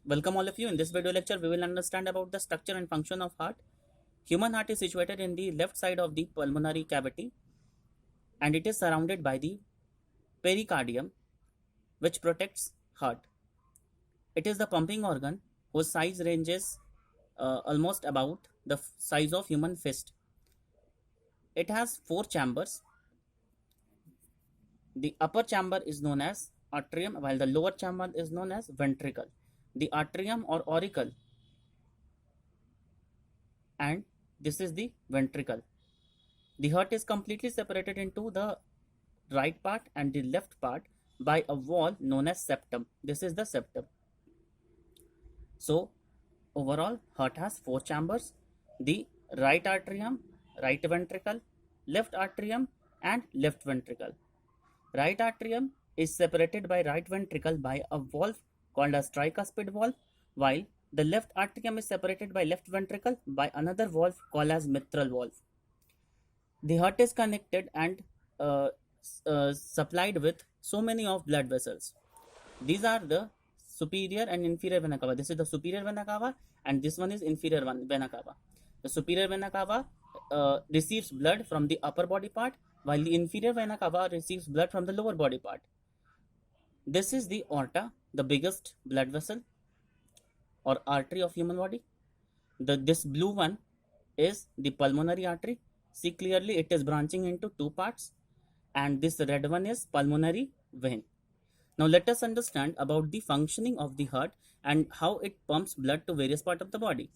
Welcome all of you. In this video lecture, we will understand about the structure and function of heart. Human heart is situated in the left side of the pulmonary cavity and it is surrounded by the pericardium which protects heart. It is the pumping organ whose size ranges almost about the size of human fist. It has four chambers. The upper chamber is known as atrium while the lower chamber is known as ventricle. The atrium or auricle and this is the ventricle. The heart is completely separated into the right part and the left part by a wall known as septum. This is the septum. So overall heart has four chambers: the right atrium, right ventricle, left atrium and left ventricle. Right atrium is separated by right ventricle by a valve called as tricuspid valve, while the left atrium is separated by left ventricle by another valve called as mitral valve. The heart is connected and supplied with so many of blood vessels. These are the superior and inferior vena cava. This is the superior vena cava and this one is inferior vena cava. The superior vena cava receives blood from the upper body part while the inferior vena cava receives blood from the lower body part. This is the aorta, the biggest blood vessel or artery of human body. This blue one is the pulmonary artery. See clearly it is branching into two parts and this red one is pulmonary vein. Now let us understand about the functioning of the heart and how it pumps blood to various parts of the body.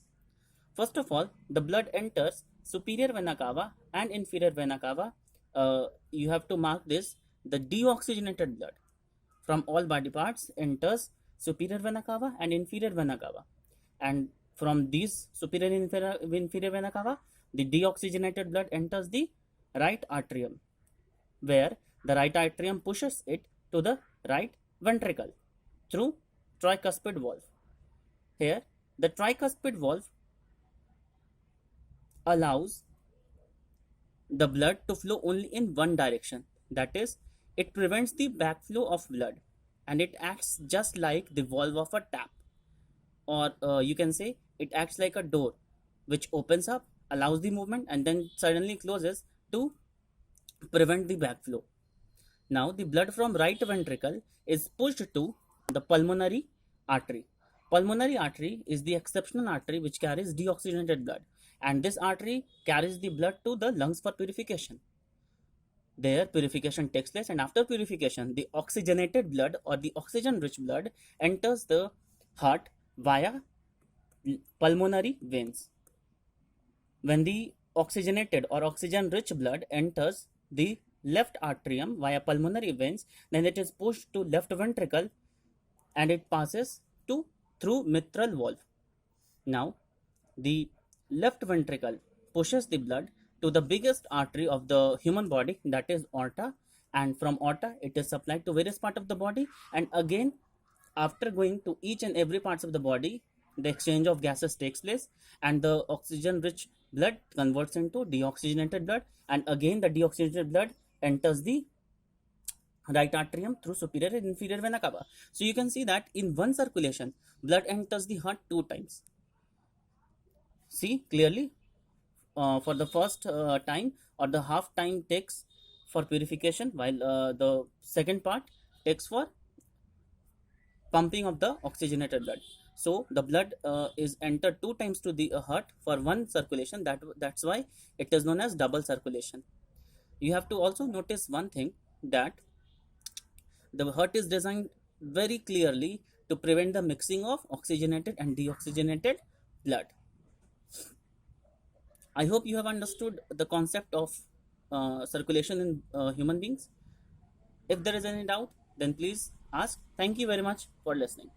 First of all, the blood enters superior vena cava and inferior vena cava. You have to mark this. The deoxygenated blood from all body parts enters superior vena cava and inferior vena cava. And from these superior and inferior vena cava, the deoxygenated blood enters the right atrium, where the right atrium pushes it to the right ventricle through tricuspid valve. Here, the tricuspid valve allows the blood to flow only in one direction. That is, it prevents the backflow of blood and it acts just like the valve of a tap, or you can say it acts like a door which opens up, allows the movement and then suddenly closes to prevent the backflow. Now the blood from right ventricle is pushed to the pulmonary artery. Pulmonary artery is the exceptional artery which carries deoxygenated blood, and this artery carries the blood to the lungs for purification. There purification takes place and after purification the oxygenated blood or the oxygen rich blood enters the heart via pulmonary veins. When the oxygenated or oxygen rich blood enters the left atrium via pulmonary veins, then it is pushed to left ventricle and it passes through mitral valve. Now the left ventricle pushes the blood to the biggest artery of the human body, that is aorta, and from aorta it is supplied to various parts of the body, and again after going to each and every parts of the body the exchange of gases takes place and the oxygen rich blood converts into deoxygenated blood, and again the deoxygenated blood enters the right atrium through superior and inferior vena cava. So you can see that in one circulation blood enters the heart two times. See clearly, for the first time or the half time takes for purification, while the second part takes for pumping of the oxygenated blood. So the blood is entered two times to the heart for one circulation. That's why it is known as double circulation. You have to also notice one thing, that the heart is designed very clearly to prevent the mixing of oxygenated and deoxygenated blood. I hope you have understood the concept of circulation in human beings. If there is any doubt, then please ask. Thank you very much for listening.